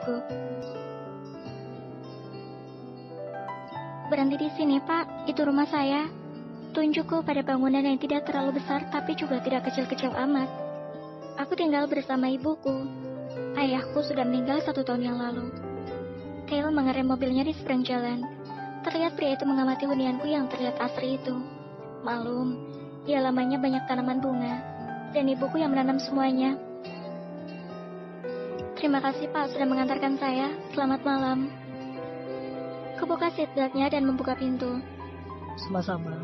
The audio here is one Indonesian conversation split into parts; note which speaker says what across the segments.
Speaker 1: ibuku. Berhenti di sini, Pak. Itu rumah saya. Tunjukku pada bangunan yang tidak terlalu besar tapi juga tidak kecil-kecil amat. Aku tinggal bersama ibuku. Ayahku sudah meninggal 1 tahun yang lalu. Kale mengerem mobilnya di seberang jalan. Terlihat pria itu mengamati hunianku yang terlihat asri itu. Malum, di halamannya banyak tanaman bunga, dan ibuku yang menanam semuanya. Terima kasih, Pak, sudah mengantarkan saya. Selamat malam. Kubuka seatbeltnya dan membuka pintu.
Speaker 2: Sama-sama.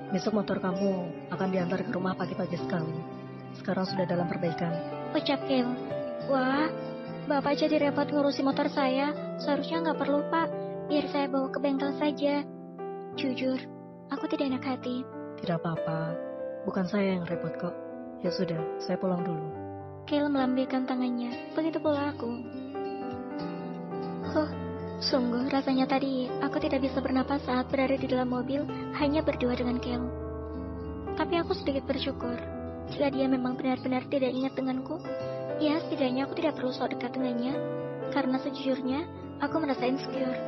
Speaker 2: Besok motor kamu akan diantar ke rumah pagi-pagi sekali. Sekarang sudah dalam perbaikan,
Speaker 1: Ucap Kale. Wah, Bapak jadi repot ngurusi motor saya. Seharusnya nggak perlu, Pak. Biar saya bawa ke bengkel saja. Jujur, aku tidak enak hati.
Speaker 2: Tidak apa-apa. Bukan saya yang repot kok. Ya sudah, saya pulang dulu.
Speaker 1: Kale melambaikan tangannya. Begitu pula aku. Sungguh rasanya tadi aku tidak bisa bernapas saat berada di dalam mobil hanya berdua dengan Kale. Tapi aku sedikit bersyukur. Jika dia memang benar-benar tidak ingat denganku, ya setidaknya aku tidak perlu sok dekat dengannya. Karena sejujurnya, aku merasa insecure.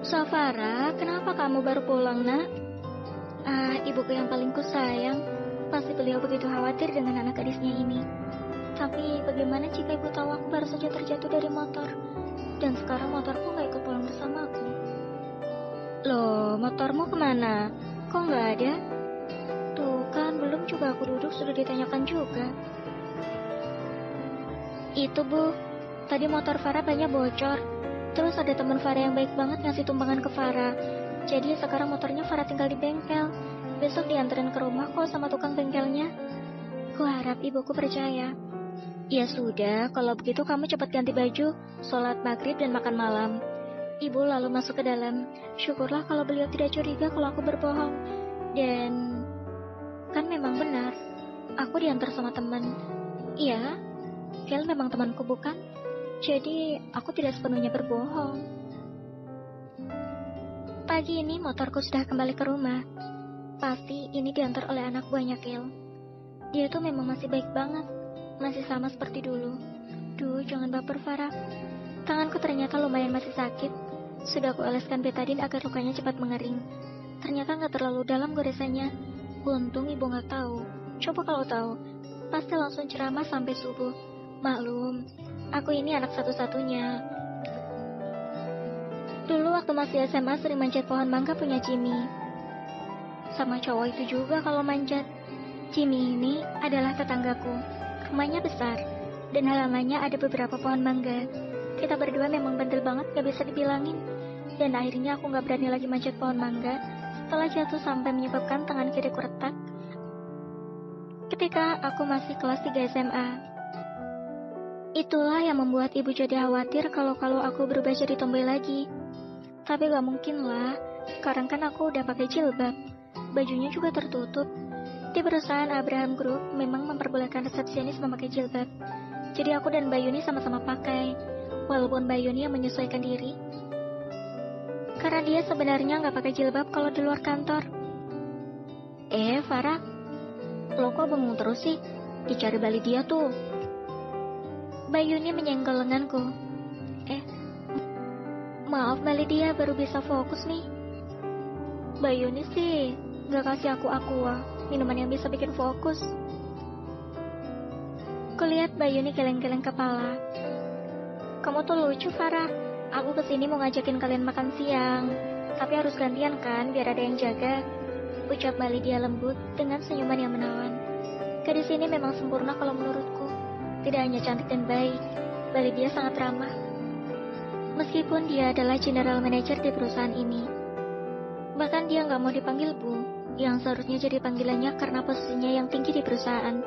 Speaker 1: Safara, kenapa kamu baru pulang, nak? Ibuku yang paling kusayang. Pasti beliau begitu khawatir dengan anak gadisnya ini. Tapi bagaimana jika ibu tahu aku baru saja terjatuh dari motor? Dan sekarang motorku gak ikut pulang bersamaku. Loh, motormu kemana? Kok gak ada? Tuh kan, belum juga aku duduk sudah ditanyakan juga. Itu, Bu. Tadi motor Farah banyak bocor. Terus ada teman Farah yang baik banget ngasih tumpangan ke Farah. Jadi sekarang motornya Farah tinggal di bengkel. Besok dianterin ke rumah kok sama tukang bengkelnya. Kuharap ibuku percaya. Ya sudah, kalau begitu kamu cepat ganti baju, sholat maghrib dan makan malam. Ibu lalu masuk ke dalam. Syukurlah kalau beliau tidak curiga kalau aku berbohong. Dan kan memang benar, aku diantar sama teman. Iya, Kel memang temanku bukan? Jadi aku tidak sepenuhnya berbohong. Pagi ini motorku sudah kembali ke rumah. Pasti ini diantar oleh anak buahnya Kel. Dia tuh memang masih baik banget. Masih sama seperti dulu. Duh, jangan baper Farah. Tanganku ternyata lumayan masih sakit. Sudah aku oleskan betadin agar lukanya cepat mengering. Ternyata gak terlalu dalam goresannya. Untung ibu gak tahu. Coba kalau tahu, pasti langsung ceramah sampai subuh. Maklum, aku ini anak satu-satunya. Dulu waktu masih SMA sering manjat pohon mangga punya Jimmy. Sama cowok itu juga kalau manjat. Jimmy ini adalah tetanggaku. Rumahnya besar, dan halamannya ada beberapa pohon mangga. Kita berdua memang bandel banget, gak bisa dibilangin. Dan akhirnya aku gak berani lagi manjat pohon mangga setelah jatuh sampai menyebabkan tangan kiriku retak. Ketika aku masih kelas 3 SMA. Itulah yang membuat ibu jadi khawatir kalau aku berubah jadi tomboy lagi. Tapi gak mungkin lah, sekarang kan aku udah pakai jilbab. Bajunya juga tertutup. Di perusahaan Abraham Group memang memperbolehkan resepsionis memakai jilbab. Jadi aku dan Bayuni sama-sama pakai. Walaupun Bayuni yang menyesuaikan diri. Karena dia sebenarnya gak pakai jilbab kalau di luar kantor. Farah, lo kok bengong terus sih? Dicari balik dia tuh. Bayuni menyenggol lenganku. Maaf balik dia baru bisa fokus nih. Bayuni sih gak kasih aku aqua, minuman yang bisa bikin fokus. Kulihat Bayuni geleng-geleng kepala. Kamu tuh lucu Farah. Aku kesini mau ngajakin kalian makan siang. Tapi harus gantian kan biar ada yang jaga. Ucap Bali dia lembut dengan senyuman yang menawan. Gadis ini memang sempurna kalau menurutku. Tidak hanya cantik dan baik, Bali dia sangat ramah. Meskipun dia adalah general manager di perusahaan ini. Bahkan dia gak mau dipanggil Bu, yang seharusnya jadi panggilannya karena posisinya yang tinggi di perusahaan.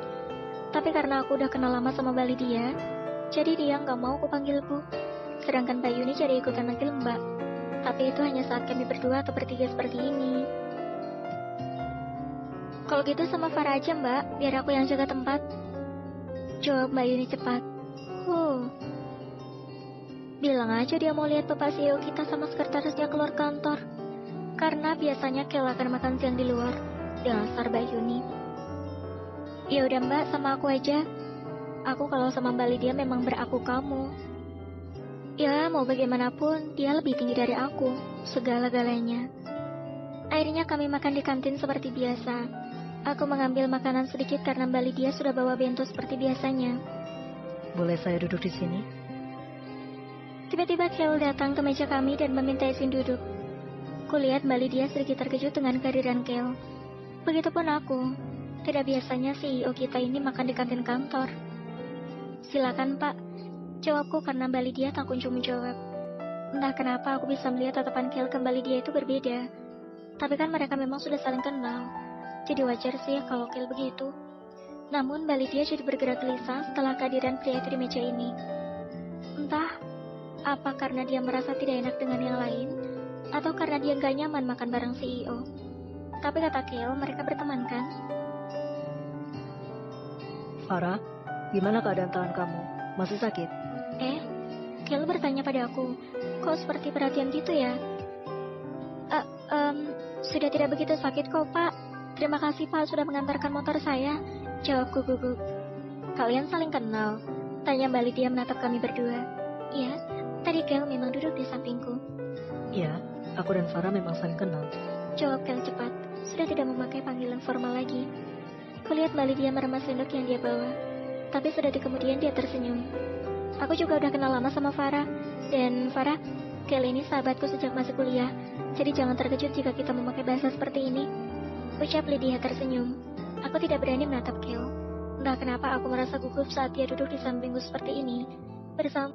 Speaker 1: Tapi karena aku udah kenal lama sama Bali dia, jadi dia gak mau aku panggil Bu. Sedangkan Bayuni jadi ikutan manggil Mbak. Tapi itu hanya saat kami berdua atau bertiga seperti ini. Kalau gitu sama Farah aja Mbak, biar aku yang jaga tempat. Jawab Mbak Yuni cepat. Bilang aja dia mau lihat Bapak CEO kita sama sekretarisnya keluar kantor. Karena biasanya Kel akan makan siang di luar. Dasar Mbak Yuni. Ya udah Mbak, sama aku aja. Aku kalau sama Mbak Lydia memang beraku kamu. Ya, mau bagaimanapun, dia lebih tinggi dari aku, segala-galanya. Akhirnya kami makan di kantin seperti biasa. Aku mengambil makanan sedikit karena Mbak Lydia sudah bawa bento seperti biasanya.
Speaker 2: Boleh saya duduk di sini?
Speaker 1: Tiba-tiba Kale datang ke meja kami dan meminta izin duduk. Kulihat Mbak Lydia sedikit terkejut dengan kehadiran Kale. Begitupun aku. Tidak biasanya CEO kita ini makan di kantin kantor. Silakan Pak, jawabku karena Mbak Lydia tak kunjung menjawab. Entah kenapa aku bisa melihat tatapan Kale ke Mbak Lydia itu berbeda. Tapi kan mereka memang sudah saling kenal. Jadi wajar sih kalau Kale begitu. Namun Mbak Lydia jadi bergerak gelisah setelah kehadiran pria itu di meja ini. Entah apa karena dia merasa tidak enak dengan yang lain, atau karena dia gak nyaman makan bareng CEO. Tapi kata Kale, mereka berteman kan?
Speaker 2: Farah, gimana keadaan tangan kamu? Masih sakit?
Speaker 1: Kale bertanya pada aku, kok seperti perhatian gitu ya? Sudah tidak begitu sakit kok Pak. Terima kasih Pak sudah mengantarkan motor saya, jawabku gugup. Kalian saling kenal? Tanya Mbak Lydia menatap kami berdua. Iya, tadi Kale memang duduk di sampingku.
Speaker 2: Iya, aku dan Farah memang saling kenal.
Speaker 1: Jawab Kale cepat, sudah tidak memakai panggilan formal lagi. Kulihat Mbak Lydia meremas sendok yang dia bawa, tapi sudah di kemudian dia tersenyum. Aku juga udah kenal lama sama Farah, dan Farah, Kale ini sahabatku sejak masih kuliah, jadi jangan terkejut jika kita memakai bahasa seperti ini. Ucap Lydia tersenyum. Aku tidak berani menatap Kale. Entah kenapa aku merasa gugup saat dia duduk di sampingku seperti ini, bersama